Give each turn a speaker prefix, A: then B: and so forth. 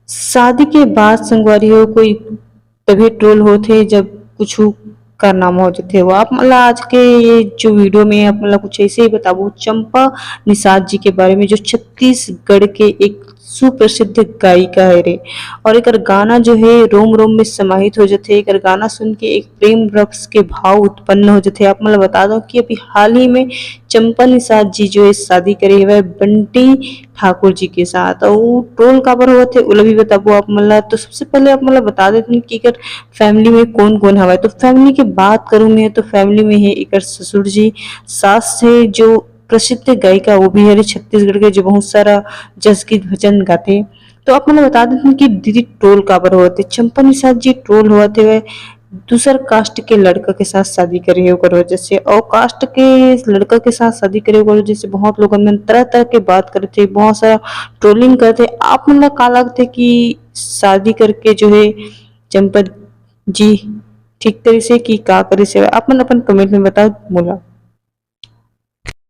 A: शादी के बाद संगवारी हो कोई तभी ट्रोल होते जब कुछ कारनामा हो जाते हो आप मतलब आज के ये जो वीडियो में आप मतलब कुछ ऐसे ही बताओ चंपा निषाद जी के बारे में जो छत्तीसगढ़ के एक सुप्रसिद्ध गायिका है रे। और एक गाना जो है रोम रोम में समाहित हो जाते एक गाना सुन के एक प्रेम रक्स के भाव उत्पन्न हो जाते आप मतलब बता दो कि अभी हाल ही में चंपा निषाद जी जो है शादी करे हुए बंटी ठाकुर जी के साथ और वो ट्रोल काबर हुआ थे उला भी बताबो आप मतलब तो सबसे पहले आप मतलब बता देते हैं कि अगर फैमिली में कौन कौन हवा है तो फैमिली की बात करूँ मैं तो फैमिली में है एक ससुर जी सास है जो प्रसिद्ध गायिका वो भी है छत्तीसगढ़ के जो बहुत सारा जसगीत भजन गाते तो आप मतलब बता देते हैं कि दीदी ट्रोल काबर हुआ थे चंपा निषाद जी ट्रोल हुआ थे वह दूसर कास्ट के लड़का के साथ शादी करे ओकर वजह से और कास्ट के लड़का के साथ शादी करे ओकर वजह से बहुत लोग अंदर तरह तरह के बात करते बहुत सारा ट्रोलिंग करते आप मतलब का लगते कि शादी करके जो है चंपा जी ठीक तरह से कि का करे से आप मन अपन कमेंट में बताओ बोला।